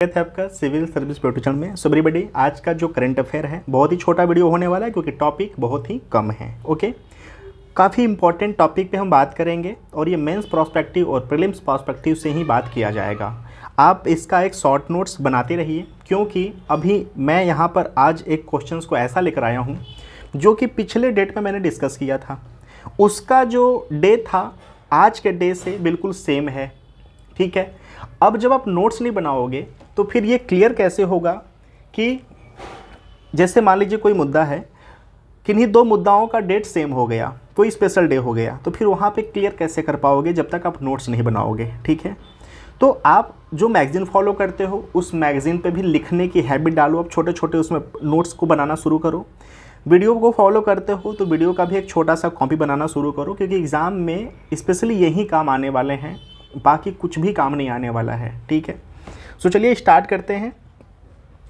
है आपका civil service protection में। सो एवरीबॉडी, आज का जो करंट अफेयर है बहुत ही छोटा वीडियो होने वाला है क्योंकि टॉपिक बहुत ही कम है। ओके, काफ़ी इंपॉर्टेंट टॉपिक पे हम बात करेंगे और ये मेंस प्रोस्पेक्टिव और प्रीलिम्स प्रोस्पेक्टिव से ही बात किया जाएगा। आप इसका एक शॉर्ट नोट्स बनाते रहिए क्योंकि अभी मैं यहाँ पर आज एक क्वेश्चंस को ऐसा लेकर आया हूँ जो कि पिछले डेट में मैंने डिस्कस किया था, उसका जो डे था आज के डे से बिल्कुल सेम है। ठीक है, अब जब आप नोट्स नहीं बनाओगे तो फिर ये क्लियर कैसे होगा कि जैसे मान लीजिए कोई मुद्दा है, किन्हीं दो मुद्दाओं का डेट सेम हो गया, कोई स्पेशल डे हो गया, तो फिर वहाँ पे क्लियर कैसे कर पाओगे जब तक आप नोट्स नहीं बनाओगे। ठीक है, तो आप जो मैगज़ीन फॉलो करते हो उस मैगज़ीन पे भी लिखने की हैबिट डालो। आप छोटे छोटे उसमें नोट्स को बनाना शुरू करो। वीडियो को फॉलो करते हो तो वीडियो का भी एक छोटा सा कॉपी बनाना शुरू करो क्योंकि एग्ज़ाम में स्पेशली यही काम आने वाले हैं, बाकी कुछ भी काम नहीं आने वाला है। ठीक है, सो चलिए स्टार्ट करते हैं।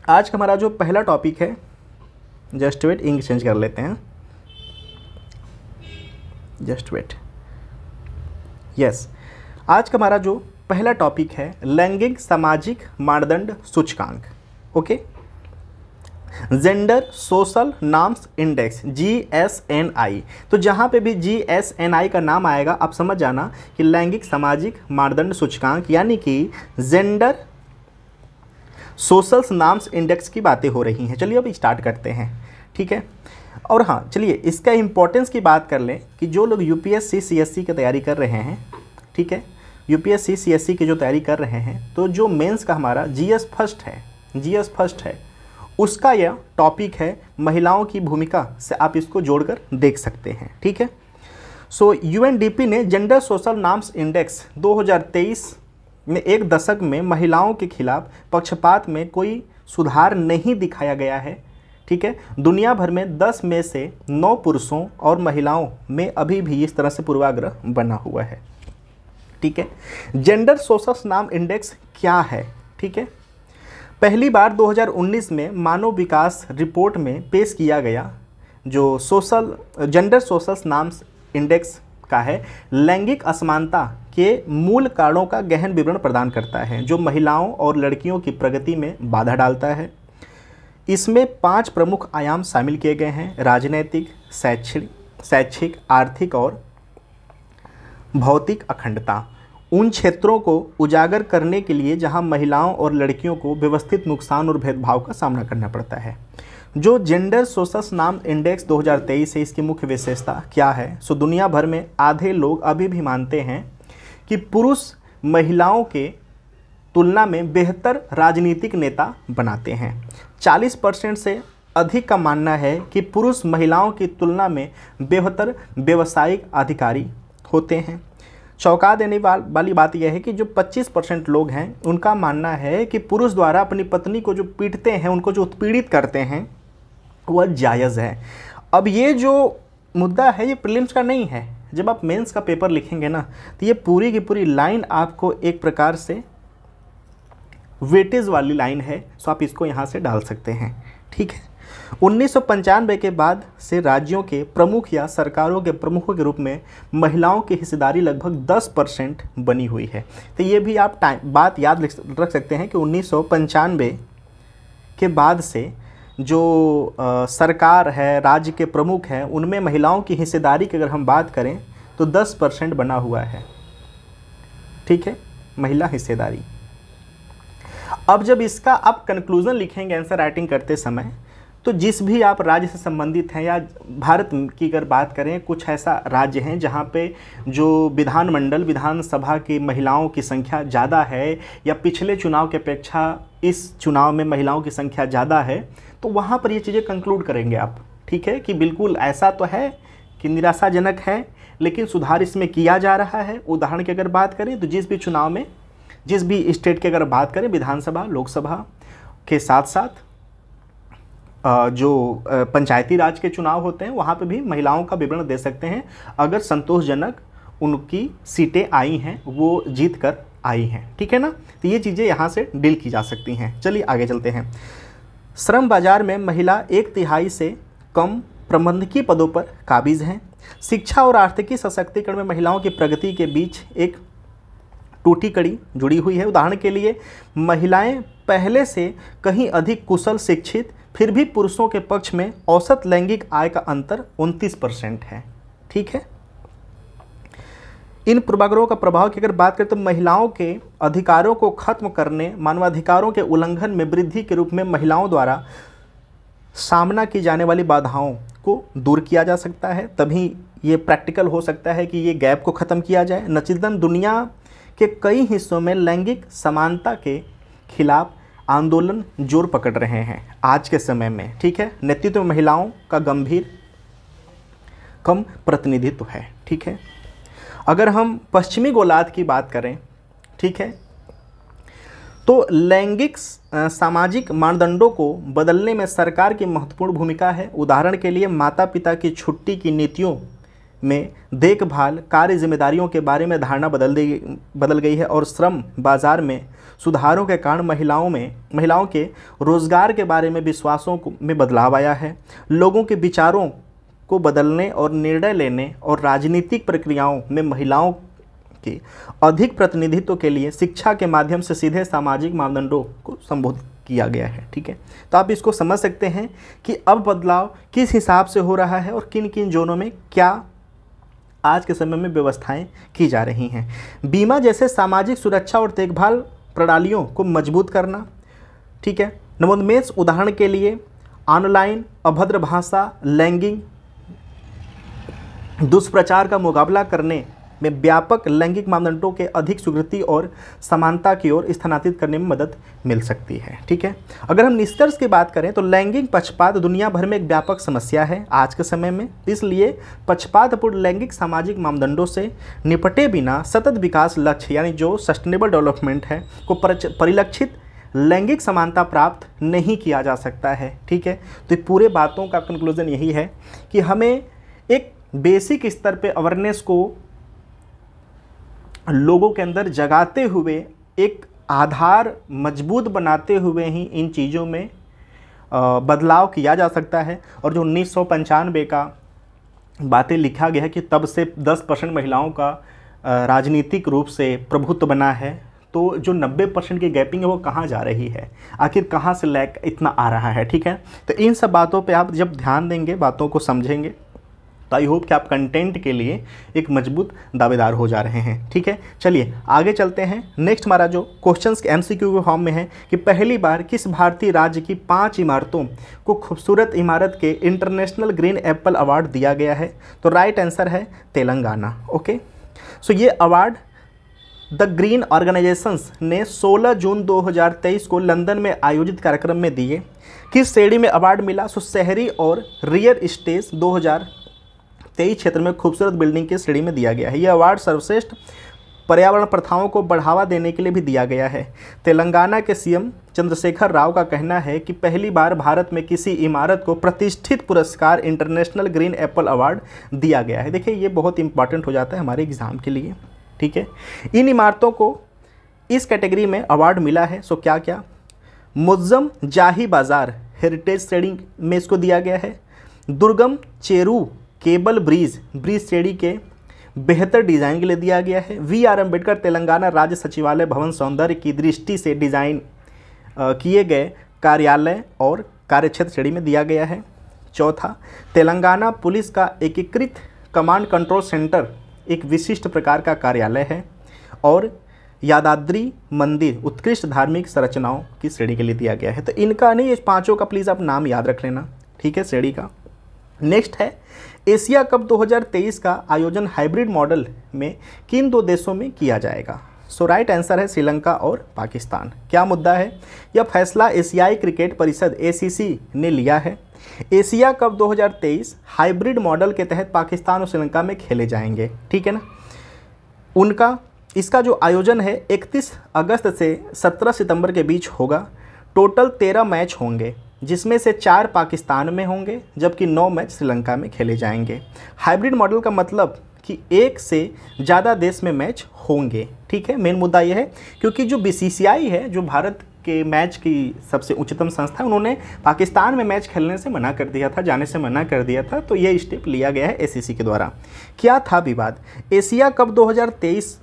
आज का हमारा जो पहला टॉपिक है, जस्ट वेट, इंक चेंज कर लेते हैं, जस्ट वेट, यस। आज का हमारा जो पहला टॉपिक है लैंगिक सामाजिक मानदंड सूचकांक। Okay, gender social norms index GSNI। तो जहाँ पे भी GSNI का नाम आएगा आप समझ जाना कि लैंगिक सामाजिक मानदंड सूचकांक यानी कि जेंडर सोशल नॉर्म्स इंडेक्स की बातें हो रही हैं। चलिए अब स्टार्ट करते हैं। ठीक है, और हाँ चलिए इसका इम्पोर्टेंस की बात कर लें कि जो लोग UPSC CSC की तैयारी कर रहे हैं, ठीक है, UPSC CSC की जो तैयारी कर रहे हैं, तो जो मेंस का हमारा GS फर्स्ट है उसका यह टॉपिक है महिलाओं की भूमिका से आप इसको जोड़कर देख सकते हैं। ठीक है, सो UNDP ने जेंडर सोशल नॉर्म्स इंडेक्स 2023 में एक दशक में महिलाओं के खिलाफ पक्षपात में कोई सुधार नहीं दिखाया गया है। ठीक है, दुनिया भर में 10 में से 9 पुरुषों और महिलाओं में अभी भी इस तरह से पूर्वाग्रह बना हुआ है। ठीक है, जेंडर सोशल नॉर्म इंडेक्स क्या है? ठीक है, पहली बार 2019 में मानव विकास रिपोर्ट में पेश किया गया जो जेंडर सोशल नॉर्म्स इंडेक्स का है, लैंगिक असमानता के मूल कारणों का गहन विवरण प्रदान करता है जो महिलाओं और लड़कियों की प्रगति में बाधा डालता है। इसमें 5 प्रमुख आयाम शामिल किए गए हैं: राजनैतिक, शैक्षिक, आर्थिक और भौतिक अखंडता। उन क्षेत्रों को उजागर करने के लिए जहां महिलाओं और लड़कियों को व्यवस्थित नुकसान और भेदभाव का सामना करना पड़ता है। जो जेंडर सोशल नॉर्म इंडेक्स 2023 है, इसकी मुख्य विशेषता क्या है? सो दुनिया भर में आधे लोग अभी भी मानते हैं कि पुरुष महिलाओं के तुलना में बेहतर राजनीतिक नेता बनाते हैं। 40% से अधिक का मानना है कि पुरुष महिलाओं की तुलना में बेहतर व्यावसायिक अधिकारी होते हैं। चौंका देने वाली बात यह है कि जो 25% लोग हैं उनका मानना है कि पुरुष द्वारा अपनी पत्नी को जो पीटते हैं, उनको जो उत्पीड़ित करते हैं, वह जायज़ है। अब ये जो मुद्दा है ये प्रीलिम्स का नहीं है। जब आप मेंस का पेपर लिखेंगे ना तो ये पूरी की पूरी लाइन आपको एक प्रकार से वेटेज वाली लाइन है, सो आप इसको यहाँ से डाल सकते हैं। ठीक है, 1995 के बाद से राज्यों के प्रमुख या सरकारों के प्रमुखों के रूप में महिलाओं की हिस्सेदारी लगभग 10% बनी हुई है। तो ये भी आप बात याद रख सकते हैं कि 1995 के बाद से जो सरकार है, राज्य के प्रमुख हैं, उनमें महिलाओं की हिस्सेदारी की अगर हम बात करें तो 10% बना हुआ है। ठीक है, महिला हिस्सेदारी। अब जब इसका आप कंक्लूजन लिखेंगे आंसर राइटिंग करते समय, तो जिस भी आप राज्य से संबंधित हैं या भारत की अगर बात करें, कुछ ऐसा राज्य हैं जहाँ पे जो विधानसभा की महिलाओं की संख्या ज़्यादा है या पिछले चुनाव की अपेक्षा इस चुनाव में महिलाओं की संख्या ज़्यादा है, तो वहाँ पर ये चीज़ें कंक्लूड करेंगे आप। ठीक है, कि बिल्कुल ऐसा तो है कि निराशाजनक है लेकिन सुधार इसमें किया जा रहा है। उदाहरण की अगर बात करें तो जिस भी चुनाव में, जिस भी स्टेट की अगर बात करें, विधानसभा लोकसभा के साथ साथ जो पंचायती राज के चुनाव होते हैं वहाँ पे भी महिलाओं का विवरण दे सकते हैं अगर संतोषजनक उनकी सीटें आई हैं, वो जीत कर आई हैं। ठीक है ना, तो ये चीज़ें यहाँ से डील की जा सकती हैं। चलिए आगे चलते हैं। श्रम बाजार में महिला 1/3 से कम प्रबंधकीय पदों पर काबिज हैं। शिक्षा और आर्थिकी सशक्तिकरण में महिलाओं की प्रगति के बीच एक टूटी कड़ी जुड़ी हुई है। उदाहरण के लिए महिलाएं पहले से कहीं अधिक कुशल, शिक्षित, फिर भी पुरुषों के पक्ष में औसत लैंगिक आय का अंतर 29% है। ठीक है। इन पूर्वाग्रहों का प्रभाव की अगर बात करें तो महिलाओं के अधिकारों को खत्म करने, मानवाधिकारों के उल्लंघन में वृद्धि के रूप में महिलाओं द्वारा सामना की जाने वाली बाधाओं को दूर किया जा सकता है। तभी ये प्रैक्टिकल हो सकता है कि ये गैप को ख़त्म किया जाए। नतीजतन दुनिया के कई हिस्सों में लैंगिक समानता के खिलाफ आंदोलन जोर पकड़ रहे हैं आज के समय में। ठीक है। नेतृत्व में महिलाओं का गंभीर कम प्रतिनिधित्व है। ठीक है। अगर हम पश्चिमी गोलार्ध की बात करें, ठीक है, तो लैंगिक सामाजिक मानदंडों को बदलने में सरकार की महत्वपूर्ण भूमिका है। उदाहरण के लिए माता पिता की छुट्टी की नीतियों में देखभाल कार्य जिम्मेदारियों के बारे में धारणा बदल गई है और श्रम बाजार में सुधारों के कारण महिलाओं के रोजगार के बारे में विश्वासों में बदलाव आया है। लोगों के विचारों को बदलने और निर्णय लेने और राजनीतिक प्रक्रियाओं में महिलाओं के अधिक प्रतिनिधित्व के लिए शिक्षा के माध्यम से सीधे सामाजिक मानदंडों को संबोधित किया गया है। ठीक है। तो आप इसको समझ सकते हैं कि अब बदलाव किस हिसाब से हो रहा है और किन किन जोनों में क्या आज के समय में व्यवस्थाएं की जा रही हैं। बीमा जैसे सामाजिक सुरक्षा और देखभाल प्रणालियों को मजबूत करना। ठीक है। नवोन्मेष उदाहरण के लिए ऑनलाइन अभद्र भाषा, लैंगिक दुष्प्रचार का मुकाबला करने में व्यापक लैंगिक मानदंडों के अधिक स्वीकृति और समानता की ओर स्थानांतरित करने में मदद मिल सकती है। ठीक है। अगर हम निष्कर्ष की बात करें तो लैंगिक पक्षपात दुनिया भर में एक व्यापक समस्या है आज के समय में। इसलिए पक्षपातपूर्ण लैंगिक सामाजिक मानदंडों से निपटे बिना सतत विकास लक्ष्य यानी जो सस्टेनेबल डेवलपमेंट है को परिलक्षित लैंगिक समानता प्राप्त नहीं किया जा सकता है। ठीक है। तो पूरे बातों का कंक्लूजन यही है कि हमें एक बेसिक स्तर पे अवेयरनेस को लोगों के अंदर जगाते हुए, एक आधार मजबूत बनाते हुए ही इन चीज़ों में बदलाव किया जा सकता है। और जो 1995 का बातें लिखा गया है कि तब से 10% महिलाओं का राजनीतिक रूप से प्रभुत्व बना है, तो जो 90% की गैपिंग है वो कहाँ जा रही है, आखिर कहाँ से लैग इतना आ रहा है। ठीक है। तो इन सब बातों पे आप जब ध्यान देंगे, बातों को समझेंगे, तो आई होप कि आप कंटेंट के लिए एक मजबूत दावेदार हो जा रहे हैं। ठीक है। चलिए आगे चलते हैं। नेक्स्ट हमारा जो क्वेश्चंस MCQ के फॉर्म में है कि पहली बार किस भारतीय राज्य की 5 इमारतों को खूबसूरत इमारत के इंटरनेशनल ग्रीन एप्पल अवार्ड दिया गया है? तो राइट आंसर है तेलंगाना। ओके। सो ये अवार्ड द ग्रीन ऑर्गेनाइजेशंस ने 16 जून 2023 को लंदन में आयोजित कार्यक्रम में दिए। किस श्रेणी में अवार्ड मिला? सो शहरी और रियल एस्टेट 2023 क्षेत्र में खूबसूरत बिल्डिंग की श्रेणी में दिया गया है। यह अवार्ड सर्वश्रेष्ठ पर्यावरण प्रथाओं को बढ़ावा देने के लिए भी दिया गया है। तेलंगाना के CM चंद्रशेखर राव का कहना है कि पहली बार भारत में किसी इमारत को प्रतिष्ठित पुरस्कार इंटरनेशनल ग्रीन एप्पल अवार्ड दिया गया है। देखिए ये बहुत इंपॉर्टेंट हो जाता है हमारे एग्ज़ाम के लिए। ठीक है। इन इमारतों को इस कैटेगरी में अवार्ड मिला है। सो क्या क्या? मुज्जम जाही बाज़ार हेरिटेज श्रेणी में इसको दिया गया है। दुर्गम चेरू केबल ब्रिज श्रेणी के बेहतर डिज़ाइन के लिए दिया गया है। VR अम्बेडकर तेलंगाना राज्य सचिवालय भवन सौंदर्य की दृष्टि से डिज़ाइन किए गए कार्यालय और कार्यक्षेत्र श्रेणी में दिया गया है। चौथा, तेलंगाना पुलिस का एकीकृत कमांड कंट्रोल सेंटर एक विशिष्ट प्रकार का कार्यालय है। और यादाद्री मंदिर उत्कृष्ट धार्मिक संरचनाओं की श्रेणी के लिए दिया गया है। तो इनका नहीं, ये पांचों का प्लीज़ आप नाम याद रख लेना। ठीक है, श्रेणी का। नेक्स्ट है एशिया कप 2023 का आयोजन हाइब्रिड मॉडल में किन 2 देशों में किया जाएगा? सो राइट आंसर है श्रीलंका और पाकिस्तान। क्या मुद्दा है? यह फैसला एशियाई क्रिकेट परिषद ACC ने लिया है। एशिया कप 2023 हाइब्रिड मॉडल के तहत पाकिस्तान और श्रीलंका में खेले जाएंगे। ठीक है ना। इसका जो आयोजन है 31 अगस्त से 17 सितंबर के बीच होगा। टोटल 13 मैच होंगे, जिसमें से 4 पाकिस्तान में होंगे जबकि 9 मैच श्रीलंका में खेले जाएंगे। हाइब्रिड मॉडल का मतलब कि एक से ज़्यादा देश में मैच होंगे। ठीक है, मेन मुद्दा यह है क्योंकि जो BCCI है, जो भारत के मैच की सबसे उच्चतम संस्था है, उन्होंने पाकिस्तान में मैच खेलने से मना कर दिया था, जाने से मना कर दिया था। तो ये स्टेप लिया गया है ACC के द्वारा। क्या था विवाद? एशिया कप 2023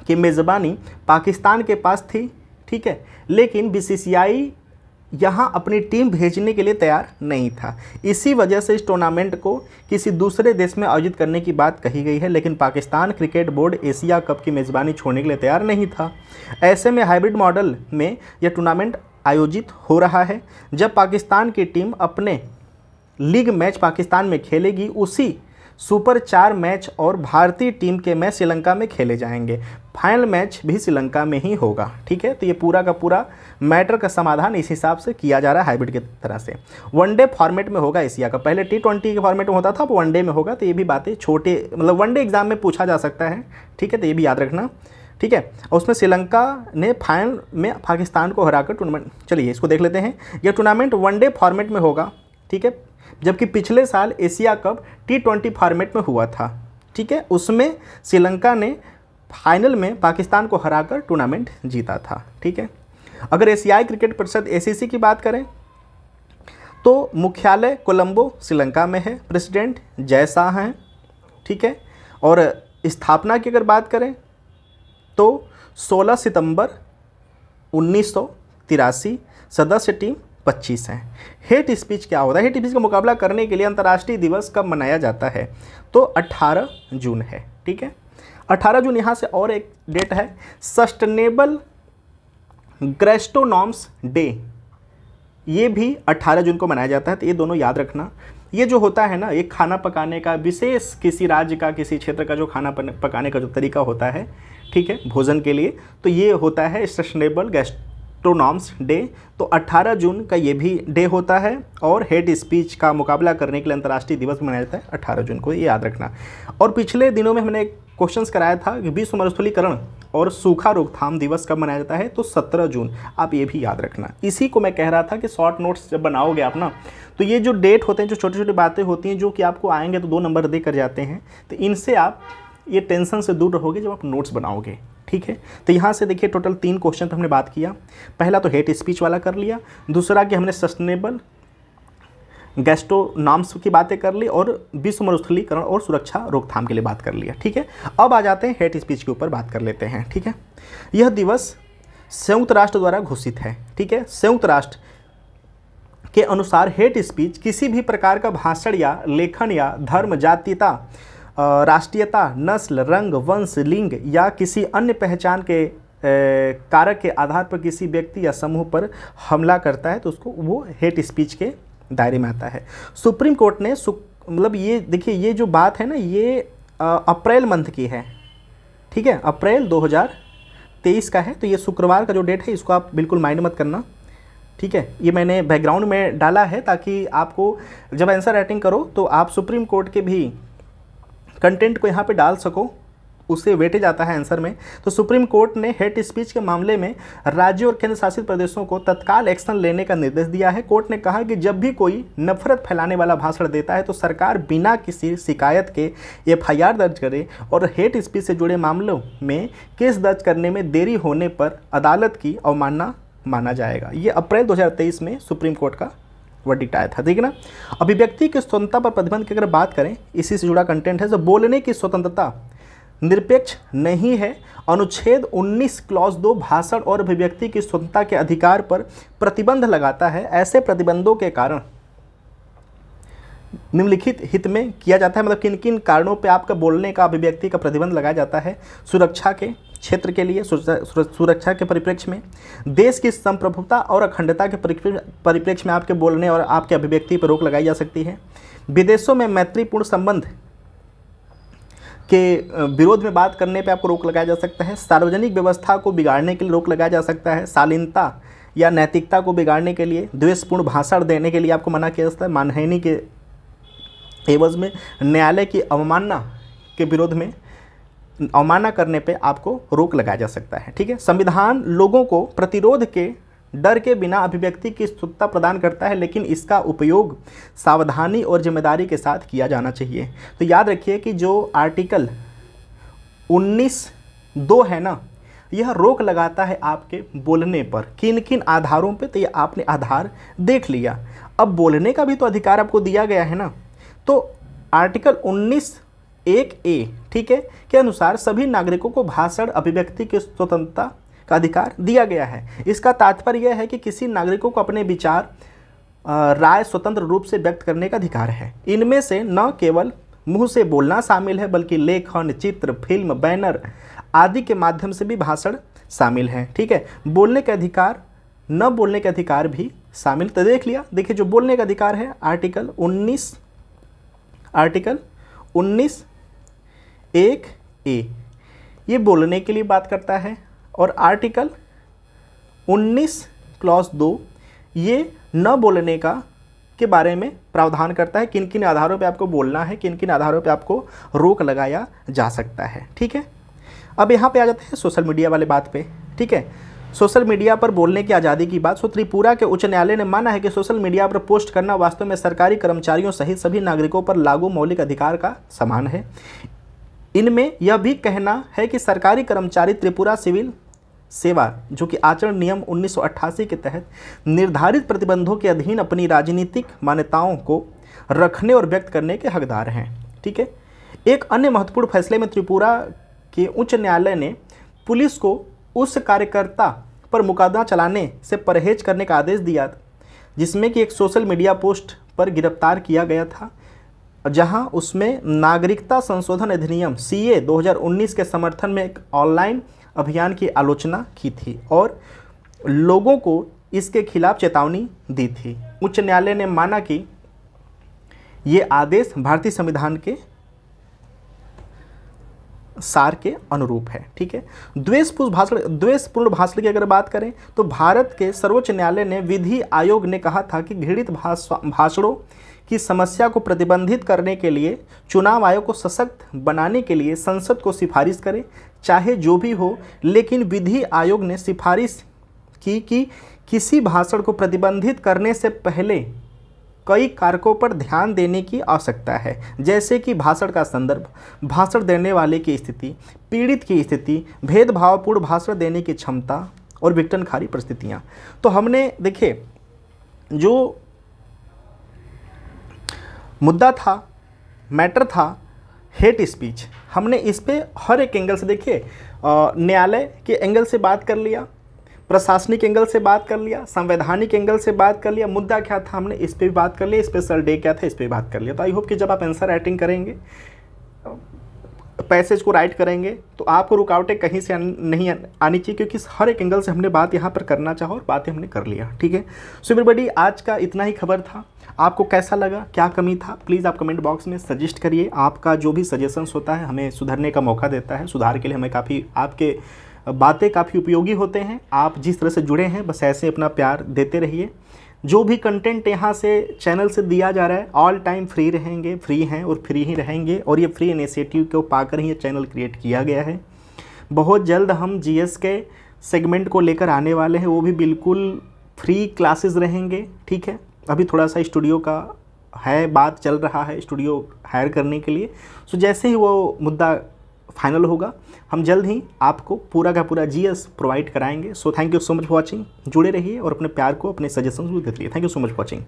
की मेज़बानी पाकिस्तान के पास थी, ठीक है, लेकिन बीसीसीआई यहाँ अपनी टीम भेजने के लिए तैयार नहीं था। इसी वजह से इस टूर्नामेंट को किसी दूसरे देश में आयोजित करने की बात कही गई है, लेकिन Pakistan cricket board Asia cup की मेज़बानी छोड़ने के लिए तैयार नहीं था। ऐसे में हाइब्रिड मॉडल में यह टूर्नामेंट आयोजित हो रहा है। जब पाकिस्तान की टीम अपने लीग मैच पाकिस्तान में खेलेगी, उसी सुपर 4 मैच और भारतीय टीम के मैच श्रीलंका में खेले जाएंगे। फाइनल मैच भी श्रीलंका में ही होगा, ठीक है। तो ये पूरा का पूरा मैटर का समाधान इस हिसाब से किया जा रहा है हाइब्रिड की तरह से। वनडे फॉर्मेट में होगा एशिया का, पहले T20 के फॉर्मेट में होता था, अब वनडे में होगा। तो ये भी बातें छोटे मतलब वनडे एग्जाम में पूछा जा सकता है, ठीक है, तो ये भी याद रखना, ठीक है। और उसमें श्रीलंका ने फाइनल में पाकिस्तान को हराकर टूर्नामेंट, चलिए इसको देख लेते हैं। यह टूर्नामेंट वनडे फॉर्मेट में होगा, ठीक है, जबकि पिछले साल एशिया कप T20 फॉर्मेट में हुआ था, ठीक है। उसमें श्रीलंका ने फाइनल में पाकिस्तान को हराकर टूर्नामेंट जीता था, ठीक है। अगर एशियाई क्रिकेट परिषद ACC की बात करें तो मुख्यालय कोलंबो श्रीलंका में है, प्रेसिडेंट जय शाह हैं, ठीक है। और स्थापना की अगर बात करें तो 16 सितंबर 1983, सदस्य टीम 25 हैं। हेट स्पीच क्या होता है? हेट स्पीच का मुकाबला करने के लिए अंतर्राष्ट्रीय दिवस कब मनाया जाता है? तो 18 जून है, ठीक है। 18 जून यहाँ से और एक डेट है, सस्टेनेबल गैस्ट्रोनॉम्स डे, ये भी 18 जून को मनाया जाता है। तो ये दोनों याद रखना। ये जो होता है ना, एक खाना पकाने का विशेष किसी राज्य का, किसी क्षेत्र का जो खाना पकाने का जो तरीका होता है, ठीक है, भोजन के लिए, तो ये होता है सस्टेनेबल गैस्ट्रोनॉम्स डे। तो 18 जून का ये भी डे होता है। और हेट स्पीच का मुकाबला करने के लिए अंतर्राष्ट्रीय दिवस मनाया जाता है 18 जून को, ये याद रखना। और पिछले दिनों में हमने एक क्वेश्चंस कराया था कि विश्व मरुस्थलीकरण और सूखा रोकथाम दिवस कब मनाया जाता है? तो 17 जून, आप ये भी याद रखना। इसी को मैं कह रहा था कि शॉर्ट नोट्स जब बनाओगे आप ना, तो ये जो डेट होते हैं, जो छोटी छोटी बातें होती हैं जो कि आपको आएंगे तो 2 नंबर दे कर जाते हैं, तो इनसे आप ये टेंशन से दूर रहोगे जब आप नोट्स बनाओगे, ठीक है। तो यहाँ से देखिए टोटल 3 क्वेश्चन हमने बात किया। पहला तो हेट स्पीच वाला कर लिया, दूसरा कि हमने सस्टेनेबल गैस्ट्रोनॉम्स की बातें कर ली, और विश्व मरुस्थलीकरण और सुरक्षा रोकथाम के लिए बात कर लिया, ठीक है। अब आ जाते हैं हेट स्पीच के ऊपर बात कर लेते हैं, ठीक है। यह दिवस संयुक्त राष्ट्र द्वारा घोषित है, ठीक है। संयुक्त राष्ट्र के अनुसार हेट स्पीच किसी भी प्रकार का भाषण या लेखन या धर्म, जातीयता, राष्ट्रीयता, नस्ल, रंग, वंश, लिंग या किसी अन्य पहचान के कारक के आधार पर किसी व्यक्ति या समूह पर हमला करता है तो उसको वो हेट स्पीच के दायरे में आता है। सुप्रीम कोर्ट ने मतलब ये देखिए, ये जो बात है ना, ये अप्रैल मंथ की है, ठीक है, अप्रैल 2023 का है। तो ये शुक्रवार का जो डेट है इसको आप बिल्कुल माइंड मत करना, ठीक है। ये मैंने बैकग्राउंड में डाला है ताकि आपको जब आंसर राइटिंग करो तो आप सुप्रीम कोर्ट के भी कंटेंट को यहाँ पे डाल सको, उससे वेटेज आता है आंसर में। तो सुप्रीम कोर्ट ने हेट स्पीच के मामले में राज्यों और केंद्र शासित प्रदेशों को तत्काल एक्शन लेने का निर्देश दिया है। कोर्ट ने कहा कि जब भी कोई नफरत फैलाने वाला भाषण देता है तो सरकार बिना किसी शिकायत के FIR दर्ज करे, और हेट स्पीच से जुड़े मामलों में केस दर्ज करने में देरी होने पर अदालत की अवमानना माना जाएगा। ये अप्रैल 2023 में सुप्रीम कोर्ट का वर्डिक्ट आया था, ठीक है ना। अभिव्यक्ति की स्वतंत्रता पर प्रतिबंध की अगर बात करें, इसी से जुड़ा कंटेंट है। तो बोलने की स्वतंत्रता निरपेक्ष नहीं है। अनुच्छेद 19 क्लॉज 2 भाषण और अभिव्यक्ति की स्वतंत्रता के अधिकार पर प्रतिबंध लगाता है। ऐसे प्रतिबंधों के कारण निम्नलिखित हित में किया जाता है, मतलब किन किन कारणों पे आपका बोलने का, अभिव्यक्ति का प्रतिबंध लगाया जाता है? सुरक्षा के क्षेत्र के लिए, सुरक्षा के परिप्रेक्ष्य में, देश की संप्रभुता और अखंडता के परिप्रेक्ष्य में आपके बोलने और आपके अभिव्यक्ति पर रोक लगाई जा सकती है। विदेशों में मैत्रीपूर्ण संबंध के विरोध में बात करने पे आपको रोक लगाया जा सकता है। सार्वजनिक व्यवस्था को बिगाड़ने के लिए रोक लगाया जा सकता है। शालीनता या नैतिकता को बिगाड़ने के लिए, द्वेषपूर्ण भाषण देने के लिए आपको मना किया जाता है। मानहानि के एवज में न्यायालय की अवमानना के विरोध में अवमानना करने पे आपको रोक लगाया जा सकता है, ठीक है। संविधान लोगों को प्रतिरोध के डर के बिना अभिव्यक्ति की स्वतंत्रता प्रदान करता है, लेकिन इसका उपयोग सावधानी और जिम्मेदारी के साथ किया जाना चाहिए। तो याद रखिए कि जो आर्टिकल 19(2) है ना, यह रोक लगाता है आपके बोलने पर। किन किन आधारों पे? तो ये आपने आधार देख लिया। अब बोलने का भी तो अधिकार आपको दिया गया है ना। तो आर्टिकल 19(1)(a), ठीक है, के अनुसार सभी नागरिकों को भाषण अभिव्यक्ति की स्वतंत्रता का अधिकार दिया गया है। इसका तात्पर्य यह है कि किसी नागरिकों को अपने विचार राय स्वतंत्र रूप से व्यक्त करने का अधिकार है। इनमें से न केवल मुंह से बोलना शामिल है बल्कि लेखन, चित्र, फिल्म, बैनर आदि के माध्यम से भी भाषण शामिल है। ठीक है, बोलने के अधिकार, न बोलने के अधिकार भी शामिल। तो देख लिया, देखिए जो बोलने का अधिकार है आर्टिकल 19(1)(a) ये बोलने के लिए बात करता है, और आर्टिकल 19 क्लॉज 2 ये न बोलने का के बारे में प्रावधान करता है, किन किन आधारों पे आपको बोलना है, किन किन आधारों पे आपको रोक लगाया जा सकता है। ठीक है, अब यहाँ पे आ जाते हैं सोशल मीडिया वाले बात पे। ठीक है, सोशल मीडिया पर बोलने की आज़ादी की बात। सो त्रिपुरा के उच्च न्यायालय ने माना है कि सोशल मीडिया पर पोस्ट करना वास्तव में सरकारी कर्मचारियों सहित सभी नागरिकों पर लागू मौलिक अधिकार का समान है। इनमें यह भी कहना है कि सरकारी कर्मचारी त्रिपुरा सिविल सेवा जो कि आचरण नियम 1988 के तहत निर्धारित प्रतिबंधों के अधीन अपनी राजनीतिक मान्यताओं को रखने और व्यक्त करने के हकदार हैं। ठीक है, एक अन्य महत्वपूर्ण फैसले में त्रिपुरा के उच्च न्यायालय ने पुलिस को उस कार्यकर्ता पर मुकदमा चलाने से परहेज करने का आदेश दिया जिसमें कि एक सोशल मीडिया पोस्ट पर गिरफ्तार किया गया था, जहां उसमें नागरिकता संशोधन अधिनियम CA 2019 के समर्थन में एक ऑनलाइन अभियान की आलोचना की थी और लोगों को इसके खिलाफ चेतावनी दी थी। उच्च न्यायालय ने माना कि ये आदेश भारतीय संविधान के सार के अनुरूप है। ठीक है, द्वेषपूर्ण भाषण की अगर बात करें तो भारत के सर्वोच्च न्यायालय ने विधि आयोग ने कहा था कि घृणित भाषणों की समस्या को प्रतिबंधित करने के लिए चुनाव आयोग को सशक्त बनाने के लिए संसद को सिफारिश करें, चाहे जो भी हो। लेकिन विधि आयोग ने सिफारिश की कि किसी भाषण को प्रतिबंधित करने से पहले कई कारकों पर ध्यान देने की आवश्यकता है, जैसे कि भाषण का संदर्भ, भाषण देने वाले की स्थिति, पीड़ित की स्थिति, भेदभावपूर्ण भाषण देने की क्षमता और विघटनकारी परिस्थितियाँ। तो हमने देखिए जो मुद्दा था, मैटर था हेट स्पीच, हमने इस पे हर एक एंगल से देखिए, न्यायालय के एंगल से बात कर लिया, प्रशासनिक एंगल से बात कर लिया, संवैधानिक एंगल से बात कर लिया, मुद्दा क्या था हमने इस पे भी बात कर लिया, स्पेशल डे क्या था इस पे भी बात कर लिया। तो आई होप कि जब आप आंसर राइटिंग करेंगे, पैसेज को राइट करेंगे, तो आपको रुकावटें कहीं से नहीं आनी चाहिए, क्योंकि हर एक एंगल से हमने बात यहाँ पर करना चाहा और बातें हमने कर लिया। ठीक है, सो एवरीबॉडी आज का इतना ही खबर था। आपको कैसा लगा, क्या कमी था, प्लीज़ आप कमेंट बॉक्स में सजेस्ट करिए। आपका जो भी सजेशंस होता है हमें सुधरने का मौका देता है, सुधार के लिए हमें काफ़ी आपके बातें काफ़ी उपयोगी होते हैं। आप जिस तरह से जुड़े हैं बस ऐसे अपना प्यार देते रहिए। जो भी कंटेंट यहाँ से चैनल से दिया जा रहा है ऑल टाइम फ्री रहेंगे, फ्री हैं और फ्री ही रहेंगे, और ये फ्री इनिशिएटिव को पाकर ही ये चैनल क्रिएट किया गया है। बहुत जल्द हम GS के सेगमेंट को लेकर आने वाले हैं, वो भी बिल्कुल फ्री क्लासेस रहेंगे। ठीक है, अभी थोड़ा सा स्टूडियो का है, बात चल रहा है स्टूडियो हायर करने के लिए। सो जैसे ही वो मुद्दा फाइनल होगा हम जल्द ही आपको पूरा का पूरा GS प्रोवाइड कराएंगे। So thank you so much for watching. जुड़े रहिए और अपने प्यार को, अपने सजेशंस को देते रहिए। Thank you so much for watching.